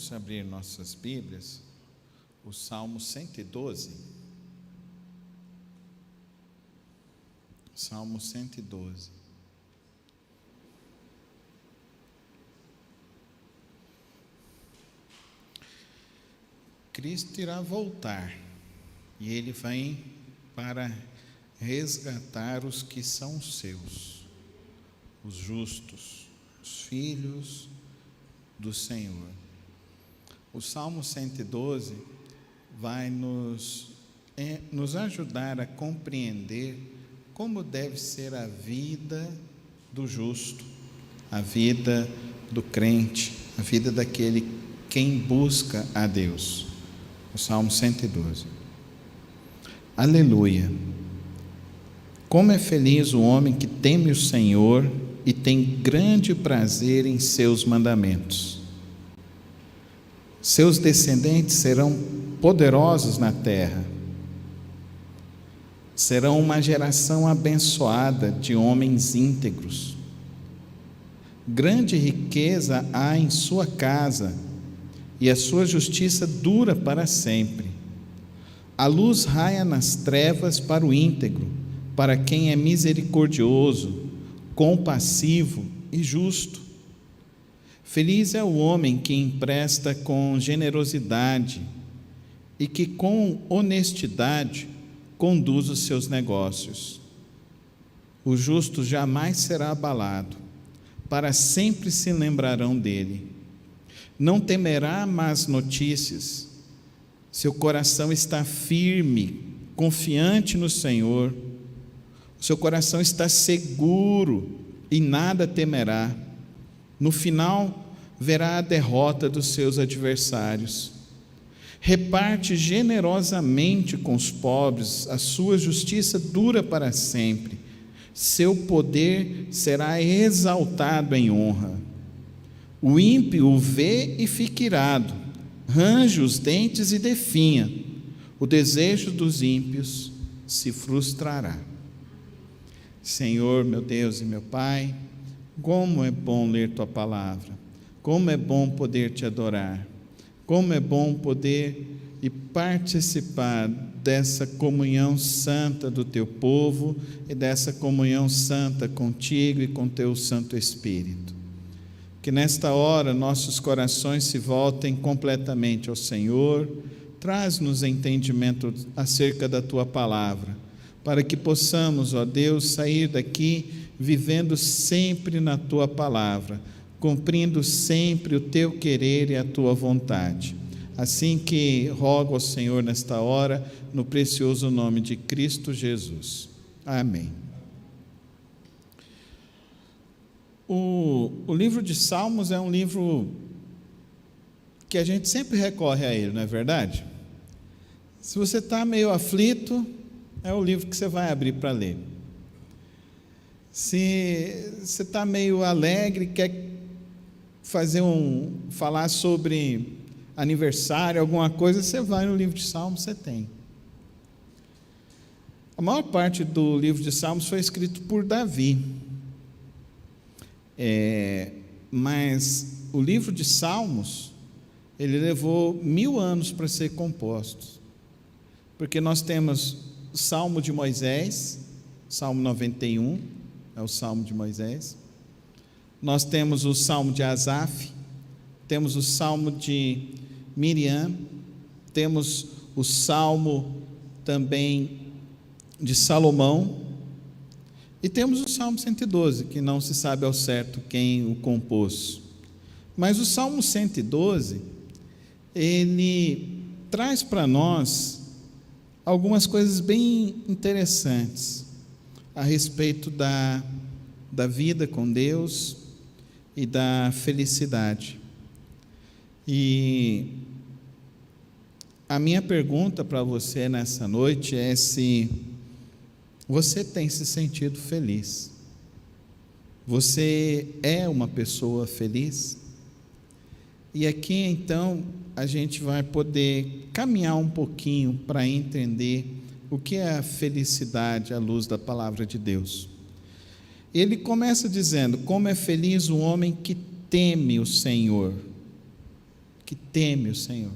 Vamos abrir nossas Bíblias, o Salmo 112. Salmo 112. Cristo irá voltar e Ele vem para resgatar os que são seus, os justos, os filhos do Senhor. O Salmo 112 vai nos ajudar a compreender como deve ser a vida do justo, a vida do crente, a vida daquele quem busca a Deus. O Salmo 112. Aleluia! Como é feliz o homem que teme o Senhor e tem grande prazer em seus mandamentos. Seus descendentes serão poderosos na terra. Serão uma geração abençoada de homens íntegros. Grande riqueza há em sua casa, e a sua justiça dura para sempre. A luz raia nas trevas para o íntegro, para quem é misericordioso, compassivo e justo. Feliz é o homem que empresta com generosidade e que com honestidade conduz os seus negócios. O justo jamais será abalado, para sempre se lembrarão dele. Não temerá más notícias. Seu coração está firme, confiante no Senhor. O seu coração está seguro e nada temerá. No final, verá a derrota dos seus adversários. Reparte generosamente com os pobres, a sua justiça dura para sempre. Seu poder será exaltado em honra. O ímpio o vê e fica irado, range os dentes e definha. O desejo dos ímpios se frustrará. Senhor, meu Deus e meu Pai, como é bom ler Tua palavra, como é bom poder Te adorar, como é bom poder e participar dessa comunhão santa do Teu povo e dessa comunhão santa contigo e com Teu Santo Espírito. Que nesta hora nossos corações se voltem completamente ao Senhor, traz-nos entendimento acerca da Tua palavra, para que possamos, ó Deus, sair daqui vivendo sempre na Tua palavra, cumprindo sempre o Teu querer e a Tua vontade. Assim que rogo ao Senhor nesta hora, no precioso nome de Cristo Jesus. Amém. O livro de Salmos é um livro que a gente sempre recorre a ele, não é verdade? Se você está meio aflito, é o livro que você vai abrir para ler. Se você está meio alegre, quer falar sobre aniversário, alguma coisa, você vai no livro de Salmos, você tem. A maior parte do livro de Salmos foi escrito por Davi. Mas o livro de Salmos, ele levou 1000 anos para ser composto. Porque nós temos o Salmo de Moisés, Salmo 91, é o Salmo de Moisés. Nós temos o Salmo de Asaf, temos o Salmo de Miriam, temos o Salmo também de Salomão, e temos o Salmo 112, que não se sabe ao certo quem o compôs. Mas o Salmo 112, ele traz para nós algumas coisas bem interessantes a respeito da vida com Deus e da felicidade. E a minha pergunta para você nessa noite é se você tem se sentido feliz. Você é uma pessoa feliz? E aqui então a gente vai poder caminhar um pouquinho para entender o que é a felicidade à luz da palavra de Deus. Ele começa dizendo: como é feliz o homem que teme o Senhor, que teme o Senhor.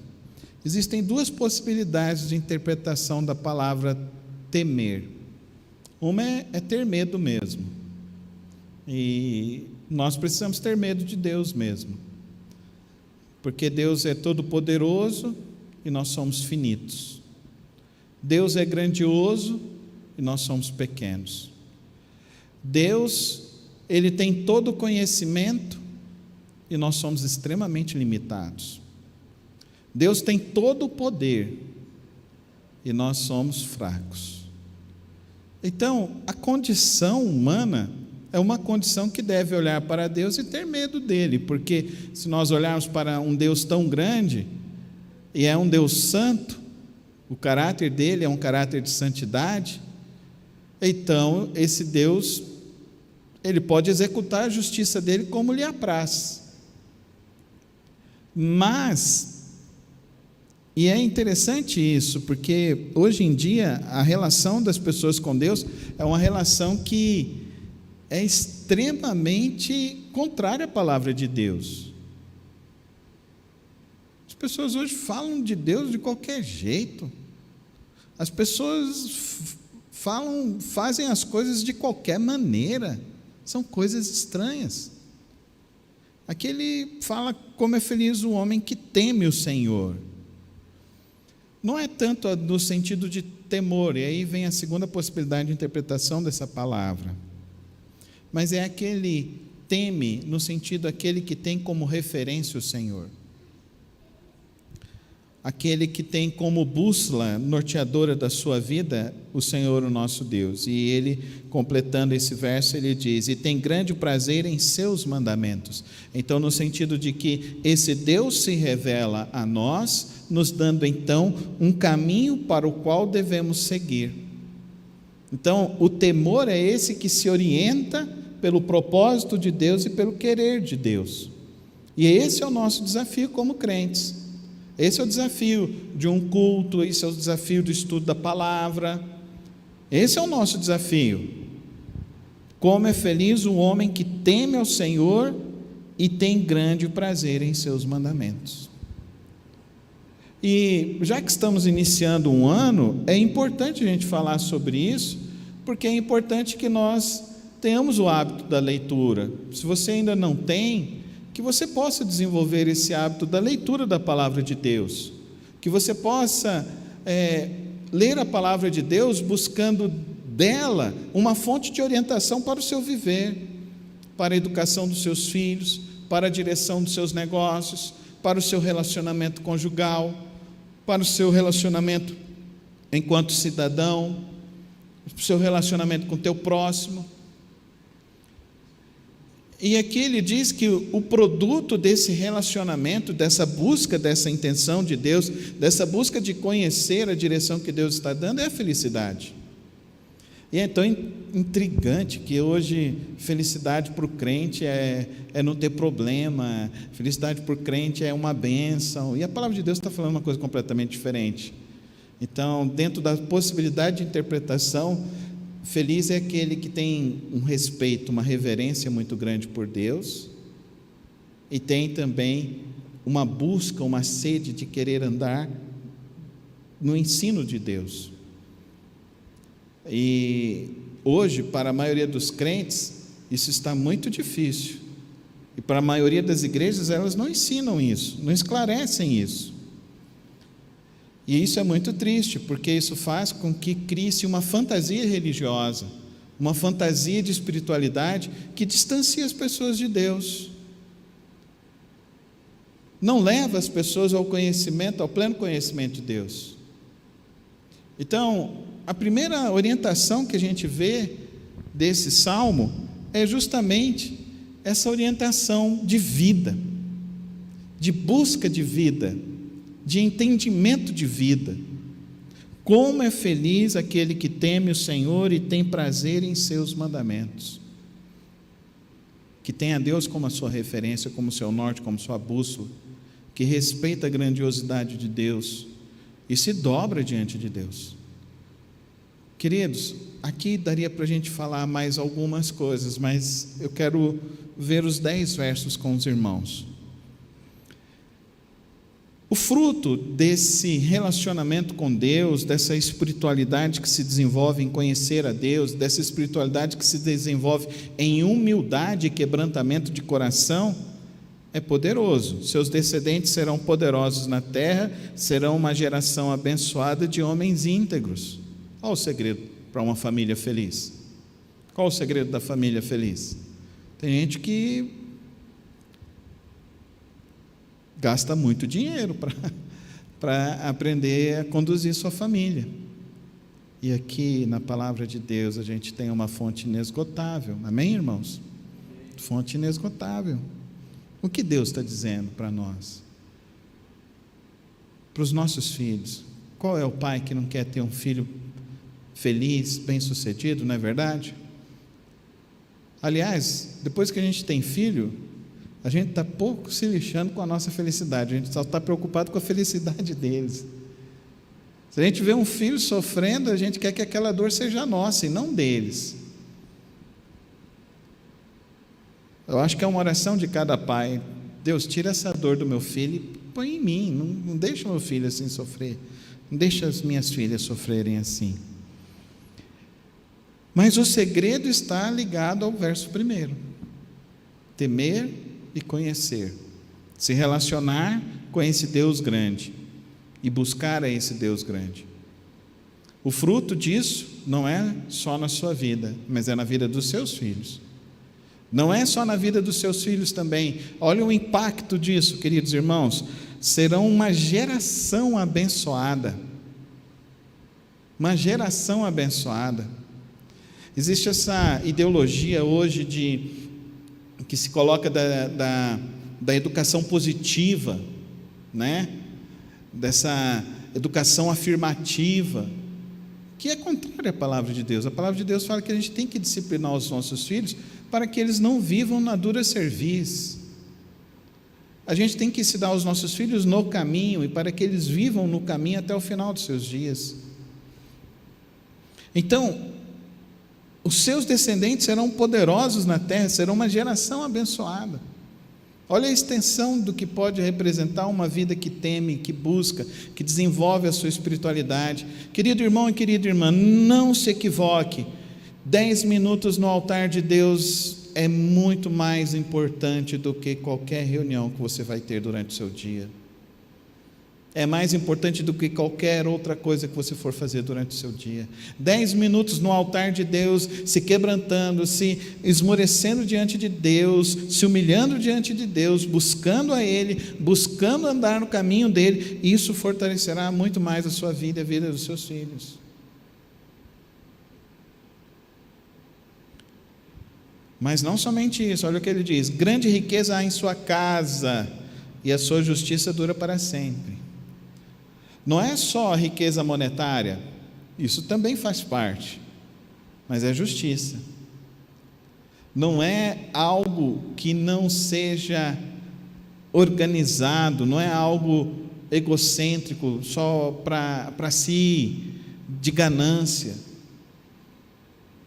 Existem duas possibilidades de interpretação da palavra temer. Uma é ter medo mesmo. E nós precisamos ter medo de Deus mesmo. Porque Deus é todo-poderoso e nós somos finitos. Deus é grandioso e nós somos pequenos. Deus, Ele tem todo o conhecimento e nós somos extremamente limitados. Deus tem todo o poder e nós somos fracos. Então, a condição humana é uma condição que deve olhar para Deus e ter medo dele, porque se nós olharmos para um Deus tão grande, e é um Deus santo, o caráter dele é um caráter de santidade, então esse Deus, ele pode executar a justiça dele como lhe apraz. Mas, e é interessante isso, porque hoje em dia a relação das pessoas com Deus é uma relação que é extremamente contrária à palavra de Deus. As pessoas hoje falam de Deus de qualquer jeito. As pessoas fazem as coisas de qualquer maneira. São coisas estranhas. Aqui ele fala como é feliz o homem que teme o Senhor. Não é tanto no sentido de temor, e aí vem a segunda possibilidade de interpretação dessa palavra. Mas é aquele teme no sentido aquele que tem como referência o Senhor. Aquele que tem como bússola norteadora da sua vida o Senhor, o nosso Deus. E ele, completando esse verso, ele diz: e tem grande prazer em seus mandamentos. Então, no sentido de que esse Deus se revela a nós, nos dando então um caminho para o qual devemos seguir. Então, o temor é esse que se orienta pelo propósito de Deus e pelo querer de Deus. E esse é o nosso desafio como crentes. Esse é o desafio de um culto, esse é o desafio do estudo da palavra. Esse é o nosso desafio. Como é feliz o homem que teme ao Senhor e tem grande prazer em seus mandamentos. E já que estamos iniciando um ano, é importante a gente falar sobre isso, porque é importante que nós tenhamos o hábito da leitura. Se você ainda não tem, que você possa desenvolver esse hábito da leitura da palavra de Deus, que você possa ler a palavra de Deus buscando dela uma fonte de orientação para o seu viver, para a educação dos seus filhos, para a direção dos seus negócios, para o seu relacionamento conjugal, para o seu relacionamento enquanto cidadão, para o seu relacionamento com o teu próximo. E aqui ele diz que o produto desse relacionamento, dessa busca, dessa intenção de Deus, dessa busca de conhecer a direção que Deus está dando, é a felicidade. E é tão intrigante que hoje felicidade para o crente é não ter problema, felicidade para o crente é uma bênção, e a palavra de Deus está falando uma coisa completamente diferente. Então, dentro da possibilidade de interpretação, feliz é aquele que tem um respeito, uma reverência muito grande por Deus, e tem também uma busca, uma sede de querer andar no ensino de Deus. E hoje, para a maioria dos crentes, isso está muito difícil. E para a maioria das igrejas, elas não ensinam isso, não esclarecem isso. E isso é muito triste, porque isso faz com que crie-se uma fantasia religiosa, uma fantasia de espiritualidade que distancia as pessoas de Deus. Não leva as pessoas ao conhecimento, ao pleno conhecimento de Deus. Então, a primeira orientação que a gente vê desse salmo é justamente essa orientação de vida, de busca de vida, de entendimento de vida. Como é feliz aquele que teme o Senhor e tem prazer em seus mandamentos, que tem a Deus como a sua referência, como seu norte, como sua bússola, que respeita a grandiosidade de Deus e se dobra diante de Deus. Queridos, aqui daria para a gente falar mais algumas coisas, mas eu quero ver os 10 versos com os irmãos. O fruto desse relacionamento com Deus, dessa espiritualidade que se desenvolve em conhecer a Deus, dessa espiritualidade que se desenvolve em humildade e quebrantamento de coração, é poderoso. Seus descendentes serão poderosos na terra, serão uma geração abençoada de homens íntegros. Qual o segredo para uma família feliz? Qual o segredo da família feliz? Tem gente que gasta muito dinheiro para aprender a conduzir sua família. E aqui na palavra de Deus a gente tem uma fonte inesgotável. Amém, irmãos? Fonte inesgotável. O que Deus está dizendo para nós? Para os nossos filhos. Qual é o pai que não quer ter um filho feliz, bem-sucedido, não é verdade? Aliás, depois que a gente tem filho, a gente está pouco se lixando com a nossa felicidade, a gente só está preocupado com a felicidade deles. Se a gente vê um filho sofrendo, a gente quer que aquela dor seja nossa e não deles. Eu acho que é uma oração de cada pai: Deus, tira essa dor do meu filho e põe em mim, não deixa meu filho assim sofrer, não deixa as minhas filhas sofrerem assim. Mas o segredo está ligado ao verso 1: temer e conhecer, se relacionar com esse Deus grande e buscar a esse Deus grande. O fruto disso não é só na sua vida, mas é na vida dos seus filhos. Não é só na vida dos seus filhos também. Olha o impacto disso, queridos irmãos. Serão uma geração abençoada. Uma geração abençoada. Existe essa ideologia hoje que se coloca da educação positiva, né? Dessa educação afirmativa, que é contrária à palavra de Deus. A palavra de Deus fala que a gente tem que disciplinar os nossos filhos para que eles não vivam na dura cerviz. A gente tem que ensinar os nossos filhos no caminho, e para que eles vivam no caminho até o final dos seus dias. Então, os seus descendentes serão poderosos na terra, serão uma geração abençoada. Olha a extensão do que pode representar uma vida que teme, que busca, que desenvolve a sua espiritualidade. Querido irmão e querida irmã, não se equivoque. 10 minutos no altar de Deus é muito mais importante do que qualquer reunião que você vai ter durante o seu dia. É mais importante do que qualquer outra coisa que você for fazer durante o seu dia. 10 minutos no altar de Deus, se quebrantando, se esmorecendo diante de Deus, se humilhando diante de Deus, buscando a Ele, buscando andar no caminho dEle, isso fortalecerá muito mais a sua vida e a vida dos seus filhos. Mas não somente isso, olha o que ele diz: grande riqueza há em sua casa, e a sua justiça dura para sempre. Não é só a riqueza monetária, isso também faz parte, mas é justiça. Não é algo que não seja organizado, não é algo egocêntrico, só para si, de ganância.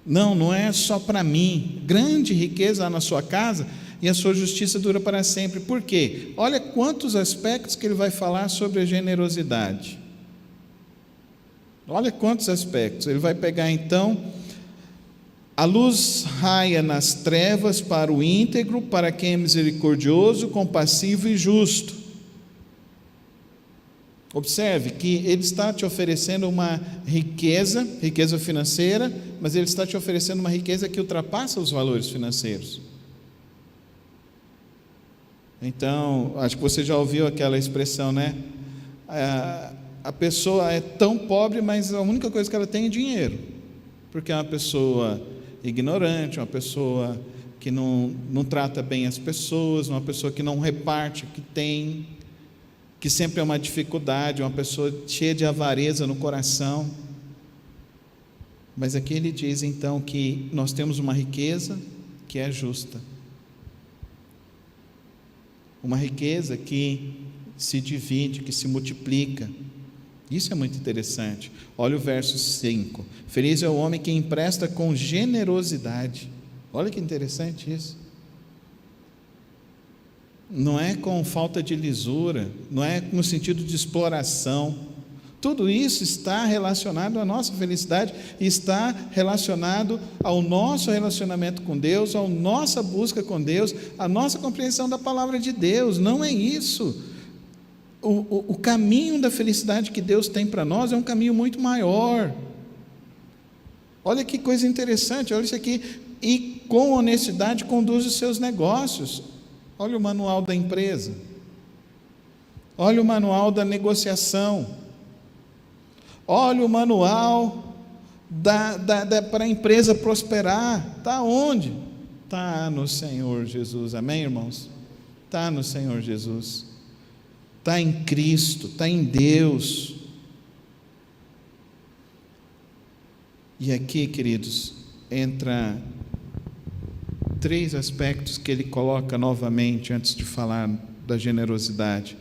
Não é só para mim. Grande riqueza há na sua casa, e a sua justiça dura para sempre. Por quê? Olha quantos aspectos que ele vai falar sobre a generosidade. Olha quantos aspectos. Ele vai pegar então: a luz raia nas trevas para o íntegro, para quem é misericordioso, compassivo e justo. Observe que ele está te oferecendo uma riqueza financeira, mas ele está te oferecendo uma riqueza que ultrapassa os valores financeiros. Então, acho que você já ouviu aquela expressão, né? A pessoa é tão pobre, mas a única coisa que ela tem é dinheiro, porque é uma pessoa ignorante, uma pessoa que não trata bem as pessoas, uma pessoa que não reparte o que tem, que sempre é uma dificuldade, uma pessoa cheia de avareza no coração. Mas aqui ele diz então que nós temos uma riqueza que é justa, uma riqueza que se divide, que se multiplica. Isso é muito interessante. Olha o verso 5: feliz é o homem que empresta com generosidade. Olha que interessante isso. não é com falta de lisura, não é no sentido de exploração. Tudo isso está relacionado à nossa felicidade, está relacionado ao nosso relacionamento com Deus, à nossa busca com Deus, à nossa compreensão da palavra de Deus. Não é isso. O caminho da felicidade que Deus tem para nós é um caminho muito maior. Olha que coisa interessante, olha isso aqui. E com honestidade conduz os seus negócios. Olha o manual da empresa. Olha o manual da negociação. Olha o manual para a empresa prosperar. Está onde? Está no Senhor Jesus. Amém, irmãos? Está no Senhor Jesus. Está em Cristo, está em Deus. E aqui, queridos, entra 3 aspectos que ele coloca novamente antes de falar da generosidade.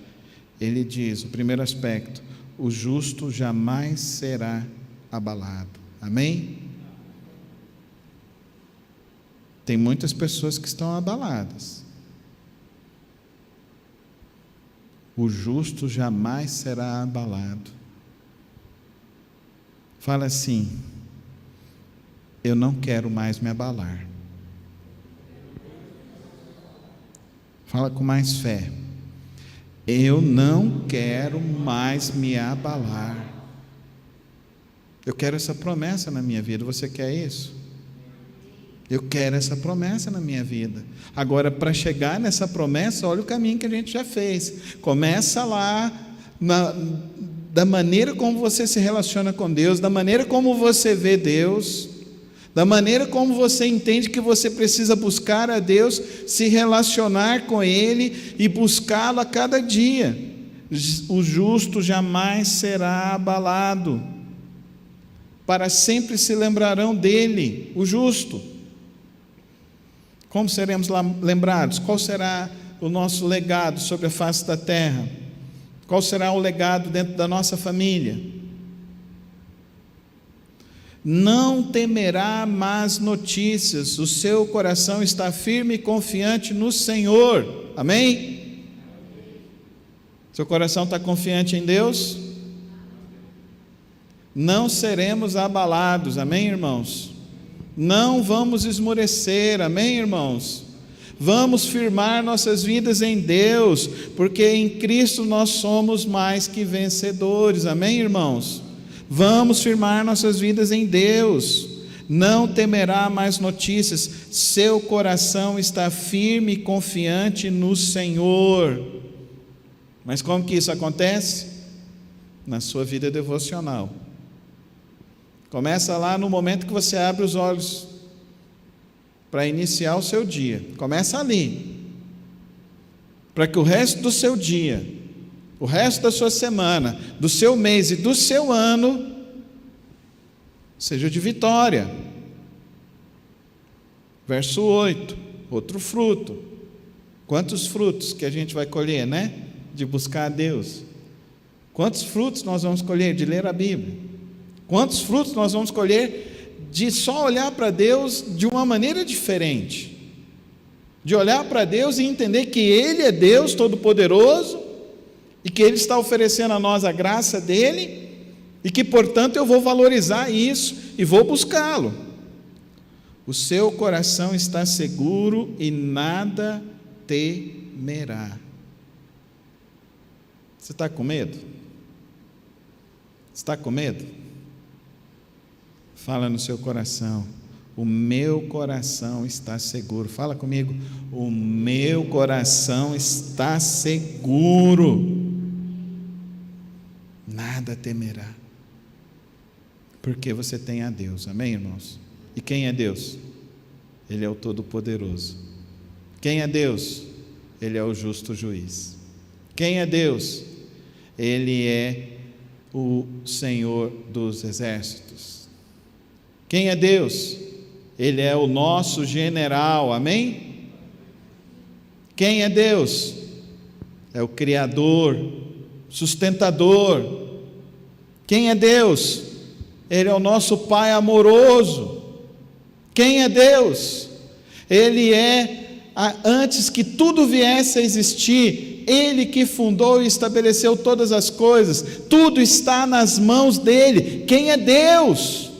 Ele diz, o primeiro aspecto, o justo jamais será abalado. Amém? Tem muitas pessoas que estão abaladas. O justo jamais será abalado. Fala assim: eu não quero mais me abalar. Fala com mais fé. Eu não quero mais me abalar. Eu quero essa promessa na minha vida. Você quer isso? Eu quero essa promessa na minha vida. Agora, para chegar nessa promessa, olha o caminho que a gente já fez. Começa lá, da maneira como você se relaciona com Deus, da maneira como você vê Deus, da maneira como você entende que você precisa buscar a Deus, se relacionar com Ele e buscá-lo a cada dia. O justo jamais será abalado. Para sempre se lembrarão dele, o justo. Como seremos lembrados? Qual será o nosso legado sobre a face da terra? Qual será o legado dentro da nossa família? Não temerá más notícias, o seu coração está firme e confiante no Senhor. Amém? Seu coração está confiante em Deus? Não seremos abalados, amém, irmãos? Não vamos esmorecer, amém, irmãos? Vamos firmar nossas vidas em Deus, porque em Cristo nós somos mais que vencedores, amém, irmãos? Vamos firmar nossas vidas em Deus. Não temerá mais notícias, seu coração está firme e confiante no Senhor. Mas como que isso acontece? Na sua vida devocional. Começa lá no momento que você abre os olhos para iniciar o seu dia. Começa ali. Para que o resto do seu dia, o resto da sua semana, do seu mês e do seu ano seja de vitória. Verso 8, outro fruto. Quantos frutos que a gente vai colher, né? De buscar a Deus. Quantos frutos nós vamos colher de ler a Bíblia? Quantos frutos nós vamos colher de só olhar para Deus de uma maneira diferente? De olhar para Deus e entender que Ele é Deus Todo-Poderoso e que Ele está oferecendo a nós a graça dEle e que, portanto, eu vou valorizar isso e vou buscá-lo. O seu coração está seguro e nada temerá. Você está com medo? Está com medo? Fala no seu coração: o meu coração está seguro. Fala comigo: o meu coração está seguro, nada temerá, porque você tem a Deus, amém, irmãos? E quem é Deus? Ele é o Todo-Poderoso. Quem é Deus? Ele é o justo juiz. Quem é Deus? Ele é o Senhor dos exércitos. Quem é Deus? Ele é o nosso general, amém? Quem é Deus? É o Criador, sustentador. Quem é Deus? Ele é o nosso Pai amoroso. Quem é Deus? Ele é antes que tudo viesse a existir, Ele que fundou e estabeleceu todas as coisas, tudo está nas mãos dEle. Quem é Deus?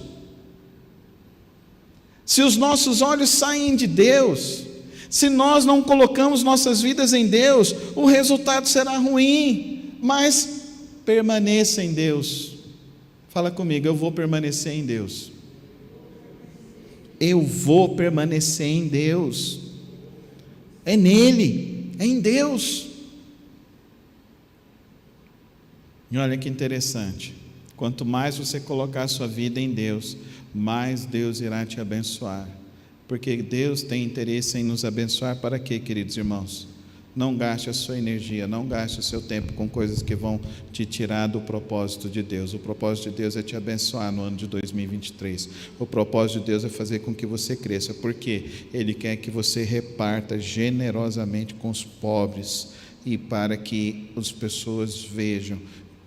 Se os nossos olhos saem de Deus, se nós não colocamos nossas vidas em Deus, o resultado será ruim, mas permaneça em Deus. Fala comigo, eu vou permanecer em Deus. Eu vou permanecer em Deus. É nele, é em Deus. E olha que interessante, quanto mais você colocar a sua vida em Deus, mais Deus irá te abençoar, porque Deus tem interesse em nos abençoar. Para quê, queridos irmãos? Não gaste a sua energia, não gaste o seu tempo com coisas que vão te tirar do propósito de Deus. O propósito de Deus é te abençoar no ano de 2023. O propósito de Deus é fazer com que você cresça, porque Ele quer que você reparta generosamente com os pobres, e para que as pessoas vejam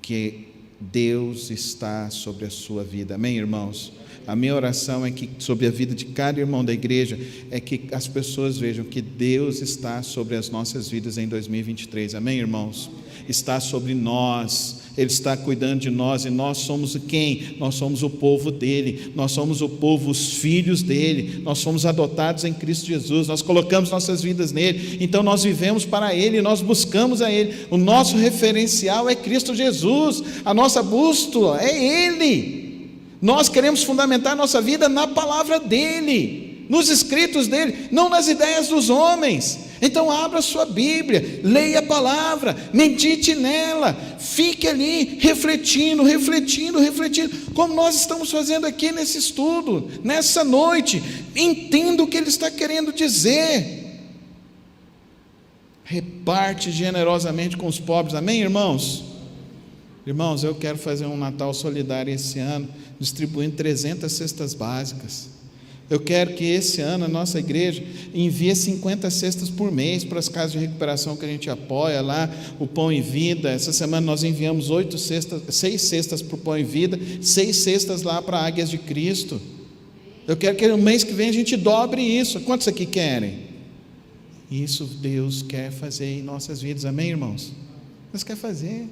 que Deus está sobre a sua vida. Amém, irmãos? A minha oração é que, sobre a vida de cada irmão da igreja, é que as pessoas vejam que Deus está sobre as nossas vidas em 2023, amém, irmãos? Está sobre nós, Ele está cuidando de nós, e nós somos quem? Nós somos o povo dEle, nós somos o povo, os filhos dEle, nós somos adotados em Cristo Jesus, nós colocamos nossas vidas nele, então nós vivemos para Ele, nós buscamos a Ele, o nosso referencial é Cristo Jesus, a nossa bússola é Ele. Nós queremos fundamentar nossa vida na palavra dEle, nos escritos dEle, não nas ideias dos homens. Então abra sua Bíblia, leia a palavra, medite nela, fique ali refletindo, como nós estamos fazendo aqui nesse estudo, nessa noite. Entenda o que Ele está querendo dizer. Reparte generosamente com os pobres, amém, irmãos? Irmãos, eu quero fazer um Natal solidário esse ano, distribuindo 300 cestas básicas. Eu quero que esse ano a nossa igreja envie 50 cestas por mês para as casas de recuperação que a gente apoia lá, o Pão e Vida. Essa semana nós enviamos 6 cestas para o Pão e Vida, 6 cestas lá para Águias de Cristo. Eu quero que no mês que vem a gente dobre isso. Quantos aqui querem? Isso Deus quer fazer em nossas vidas, amém, irmãos? Deus quer fazer.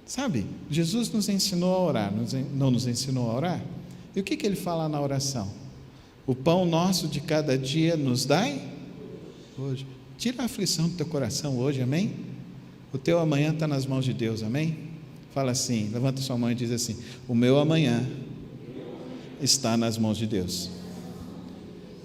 Sabe, Jesus nos ensinou a orar, não nos ensinou a orar? E o que Ele fala na oração? O pão nosso de cada dia nos dai hoje. Tira a aflição do teu coração hoje, amém? O teu amanhã está nas mãos de Deus, amém? Fala assim, levanta sua mão e diz assim: o meu amanhã está nas mãos de Deus.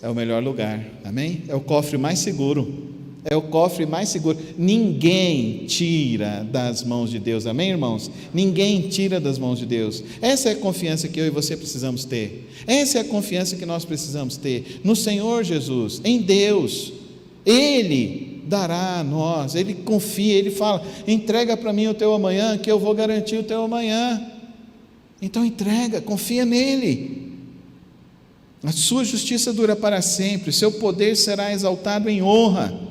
É o melhor lugar, amém? É o cofre mais seguro. É o cofre mais seguro. Ninguém tira das mãos de Deus, amém, irmãos? Ninguém tira das mãos de Deus. Essa é a confiança que eu e você precisamos ter. Essa é a confiança que nós precisamos ter no Senhor Jesus, em Deus. Ele dará a nós, Ele confia, Ele fala: entrega para mim o teu amanhã, que eu vou garantir o teu amanhã. Então entrega, confia nele. A sua justiça dura para sempre, seu poder será exaltado em honra.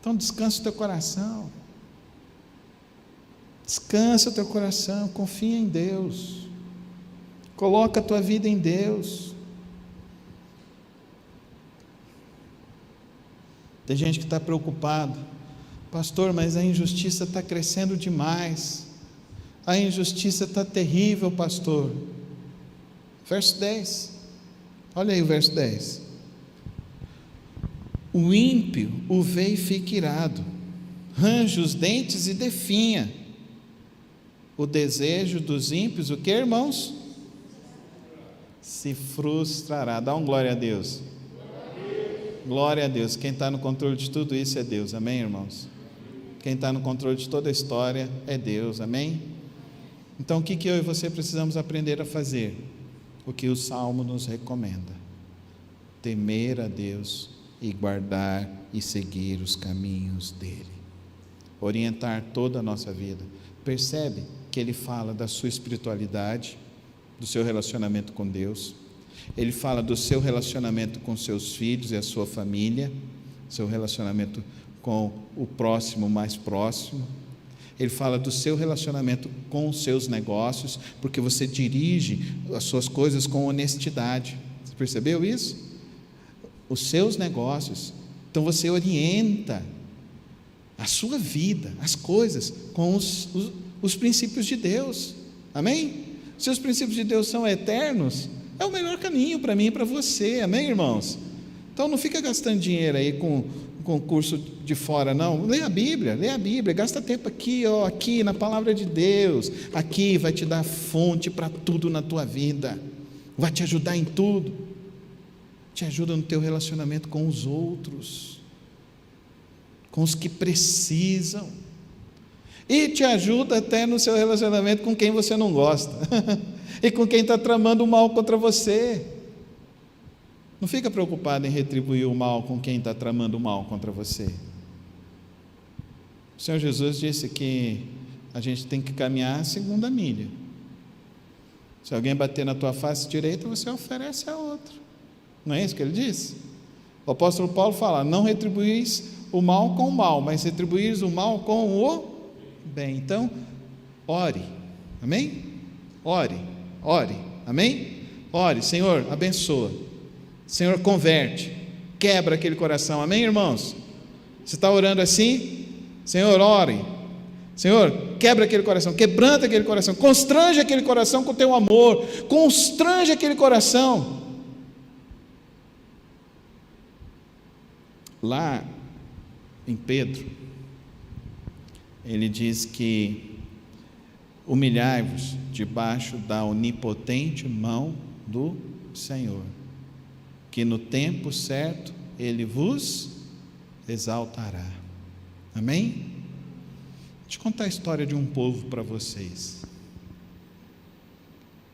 Então descansa o teu coração, descansa o teu coração, confia em Deus, coloca a tua vida em Deus. Tem gente que está preocupado: pastor, mas a injustiça está crescendo demais, a injustiça está terrível, pastor. Verso 10, olha aí o verso 10. O ímpio o vê e fica irado, range os dentes e definha. O desejo dos ímpios, o que, irmãos? Se frustrará. Dá um glória a Deus. Glória a Deus. Quem está no controle de tudo isso é Deus, amém, irmãos? Quem está no controle de toda a história é Deus, amém? Então o que eu e você precisamos aprender a fazer? O que o Salmo nos recomenda: temer a Deus e guardar e seguir os caminhos dEle, orientar toda a nossa vida. Percebe que ele fala da sua espiritualidade, do seu relacionamento com Deus, ele fala do seu relacionamento com seus filhos e a sua família, seu relacionamento com o próximo mais próximo, ele fala do seu relacionamento com os seus negócios, porque você dirige as suas coisas com honestidade. Você percebeu isso? os seus negócios. Então você orienta a sua vida, as coisas, com os princípios de Deus. Amém? Se os princípios de Deus são eternos, é o melhor caminho para mim e para você. Amém, irmãos? Então não fica gastando dinheiro aí com curso de fora, não. Lê a Bíblia, gasta tempo aqui, aqui na palavra de Deus. Aqui vai te dar fonte para tudo na tua vida, vai te ajudar em tudo, te ajuda no teu relacionamento com os outros, com os que precisam, e te ajuda até no seu relacionamento com quem você não gosta, e com quem está tramando o mal contra você. Não fica preocupado em retribuir o mal com quem está tramando o mal contra você. O Senhor Jesus disse que a gente tem que caminhar a segunda milha. Se alguém bater na tua face direita, você oferece a outra. Não é isso que ele disse? O apóstolo Paulo fala: não retribuís o mal com o mal, mas retribuís o mal com o bem. Então, ore, amém? Ore, amém? Ore, Senhor, abençoa, Senhor, converte, quebra aquele coração, amém, irmãos? Você está orando assim? Senhor, ore, Senhor, quebra aquele coração, quebranta aquele coração, constrange aquele coração com o teu amor, constrange aquele coração. Lá em Pedro, ele diz que humilhai-vos debaixo da onipotente mão do Senhor, que no tempo certo Ele vos exaltará. Amém? Deixa eu contar a história de um povo para vocês.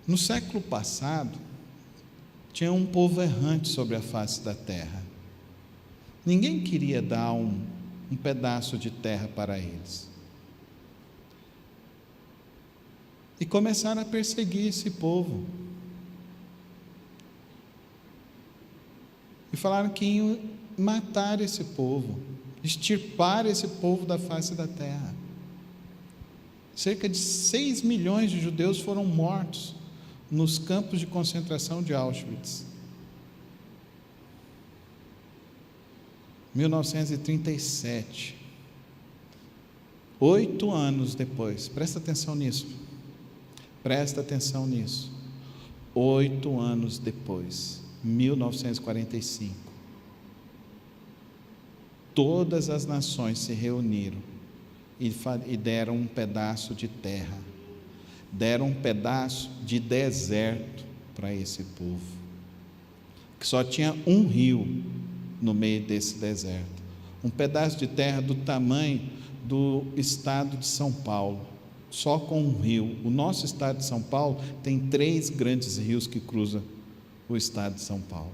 No século passado, tinha um povo errante sobre a face da terra. Ninguém queria dar um pedaço de terra para eles. E começaram a perseguir esse povo. E falaram que iam matar esse povo, extirpar esse povo da face da terra. Cerca de 6 milhões de judeus foram mortos nos campos de concentração de Auschwitz. 1937, 8 anos depois, presta atenção nisso, 8 anos depois, 1945, todas as nações se reuniram e deram um pedaço de terra, deram um pedaço de deserto para esse povo, que só tinha um rio no meio desse deserto, um pedaço de terra do tamanho do estado de São Paulo, só com um rio. O nosso estado de São Paulo tem 3 grandes rios que cruzam o estado de São Paulo.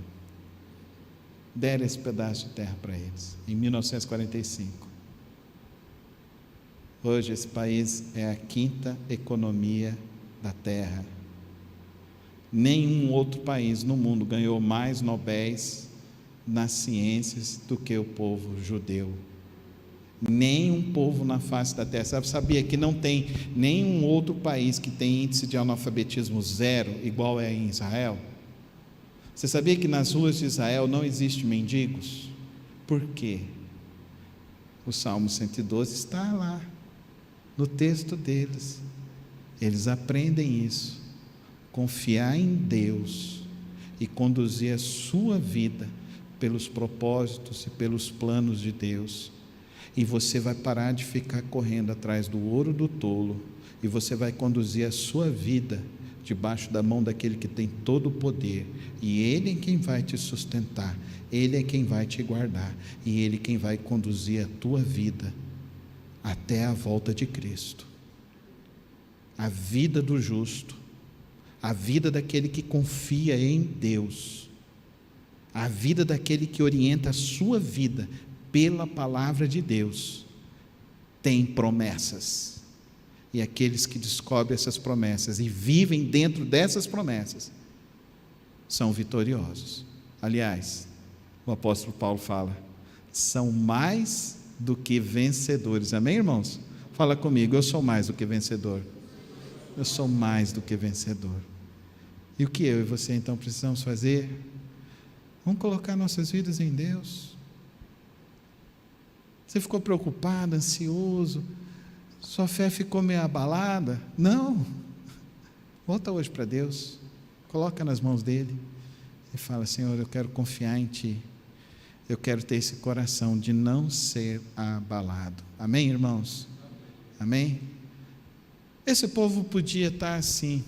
Deram esse pedaço de terra para eles, em 1945. Hoje esse país é a 5ª economia da terra. Nenhum outro país no mundo ganhou mais Nobéis nas ciências do que o povo judeu. Nenhum povo na face da terra. Sabia que não tem nenhum outro país que tem índice de analfabetismo 0 igual é em Israel? Você sabia que nas ruas de Israel não existem mendigos? Por quê? O Salmo 112 está lá no texto deles. Eles aprendem isso, confiar em Deus e conduzir a sua vida pelos propósitos e pelos planos de Deus. E você vai parar de ficar correndo atrás do ouro do tolo, e você vai conduzir a sua vida debaixo da mão daquele que tem todo o poder, e Ele é quem vai te sustentar, Ele é quem vai te guardar, e Ele é quem vai conduzir a tua vida até a volta de Cristo. A vida do justo, a vida daquele que confia em Deus, a vida daquele que orienta a sua vida pela palavra de Deus, tem promessas, e aqueles que descobrem essas promessas e vivem dentro dessas promessas são vitoriosos. Aliás, o apóstolo Paulo fala: são mais do que vencedores. Amém, irmãos? Fala comigo: eu sou mais do que vencedor. Eu sou mais do que vencedor. E o que eu e você então precisamos fazer? Vamos colocar nossas vidas em Deus. Você ficou preocupado, ansioso, sua fé ficou meio abalada? Não. Volta hoje para Deus, coloca nas mãos dele e fala: Senhor, eu quero confiar em Ti, eu quero ter esse coração de não ser abalado. Amém, irmãos? Amém? Esse povo podia estar assim: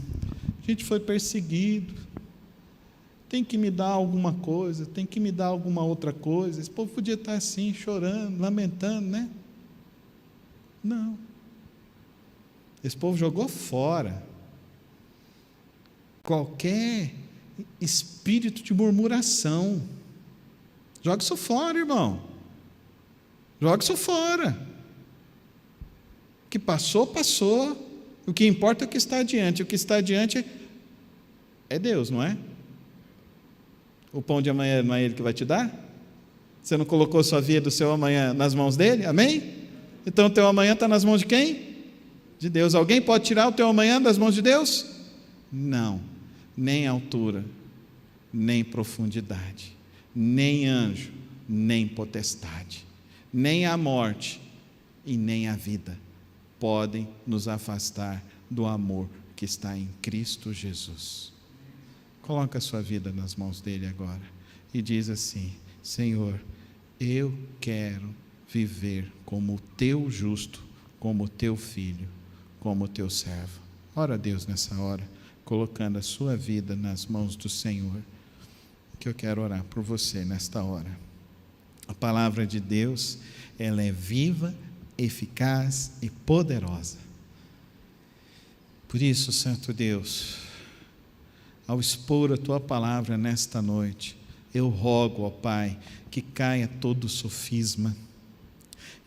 a gente foi perseguido, tem que me dar alguma coisa, tem que me dar alguma outra coisa. Esse povo podia estar assim, chorando, lamentando, né? Não. Esse povo jogou fora qualquer espírito de murmuração. Joga isso fora, irmão. Joga isso fora. O que passou, passou. O que importa é o que está adiante. O que está adiante é Deus, não é? O pão de amanhã não é Ele que vai te dar? Você não colocou sua vida, o seu amanhã nas mãos dele? Amém? Então o teu amanhã está nas mãos de quem? De Deus. Alguém pode tirar o teu amanhã das mãos de Deus? Não. Nem altura, nem profundidade, nem anjo, nem potestade, nem a morte e nem a vida podem nos afastar do amor que está em Cristo Jesus. Coloca a sua vida nas mãos dele agora e diz assim: Senhor, eu quero viver como teu justo, como teu filho, como teu servo. Ora a Deus nessa hora, colocando a sua vida nas mãos do Senhor, que eu quero orar por você nesta hora. A palavra de Deus, ela é viva, eficaz e poderosa. Por isso, Santo Deus, ao expor a Tua palavra nesta noite, eu rogo, ó Pai, que caia todo sofisma,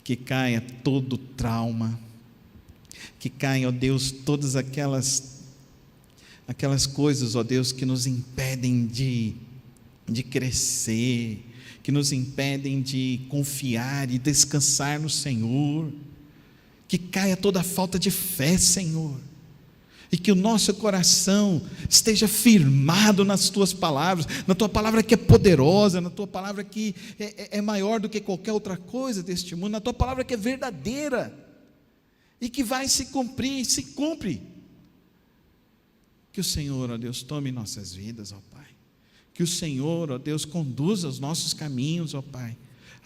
que caia todo trauma, que caia, ó Deus, todas aquelas coisas, ó Deus, que nos impedem de crescer, que nos impedem de confiar e descansar no Senhor, que caia toda a falta de fé, Senhor, e que o nosso coração esteja firmado nas Tuas palavras, na Tua palavra que é poderosa, na Tua palavra que é maior do que qualquer outra coisa deste mundo, na Tua palavra que é verdadeira, e que vai se cumprir, se cumpre. Que o Senhor, ó Deus, tome nossas vidas, ó Pai. Que o Senhor, ó Deus, conduza os nossos caminhos, ó Pai,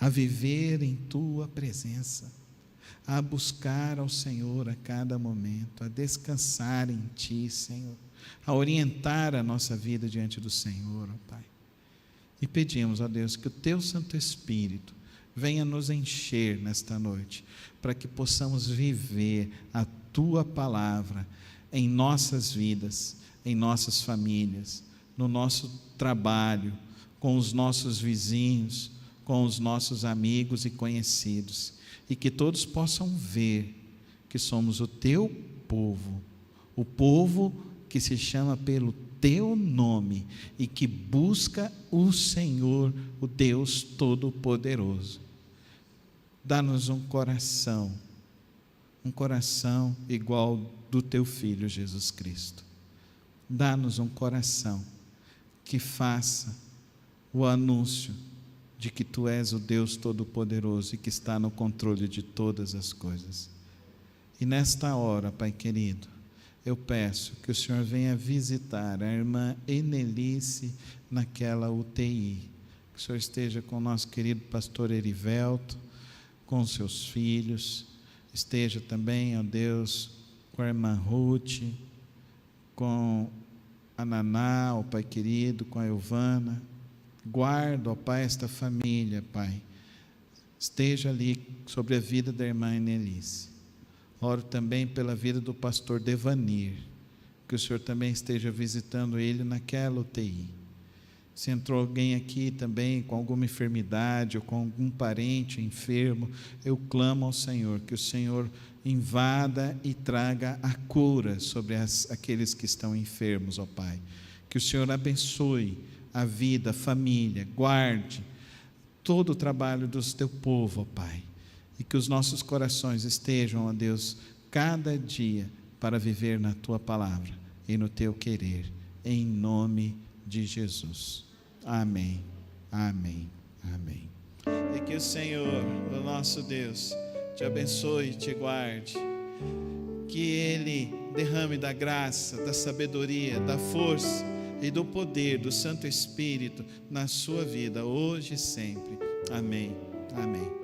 a viver em Tua presença, a buscar ao Senhor a cada momento, a descansar em Ti, Senhor, a orientar a nossa vida diante do Senhor, ó Pai. E pedimos, ó Deus, que o Teu Santo Espírito venha nos encher nesta noite, para que possamos viver a Tua palavra em nossas vidas, em nossas famílias, no nosso trabalho, com os nossos vizinhos, com os nossos amigos e conhecidos, e que todos possam ver que somos o Teu povo, o povo que se chama pelo Teu nome e que busca o Senhor, o Deus Todo-Poderoso. Dá-nos um coração igual do Teu Filho Jesus Cristo. Dá-nos um coração que faça o anúncio de que Tu és o Deus Todo-Poderoso e que está no controle de todas as coisas. E nesta hora, Pai querido, eu peço que o Senhor venha visitar a irmã Enelice naquela UTI. Que o Senhor esteja com o nosso querido pastor Erivelto, com seus filhos, esteja também, ó Deus, com a irmã Ruth, com a Naná, ó Pai querido, com a Elvana. Guarda, ó Pai, esta família, Pai. Esteja ali sobre a vida da irmã Enelice. Oro também pela vida do pastor Devanir, que o Senhor também esteja visitando ele naquela UTI. Se entrou alguém aqui também com alguma enfermidade ou com algum parente enfermo, eu clamo ao Senhor, que o Senhor invada e traga a cura sobre aqueles que estão enfermos, ó Pai. Que o Senhor abençoe a vida, a família, guarde todo o trabalho do Teu povo, ó Pai. E que os nossos corações estejam, ó Deus, cada dia para viver na Tua palavra e no Teu querer, em nome de Jesus. Amém Amém. Amém. E que o Senhor, o nosso Deus, te abençoe e te guarde. Que Ele derrame da graça, da sabedoria, da força e do poder do Santo Espírito na sua vida, hoje e sempre. Amém. Amém.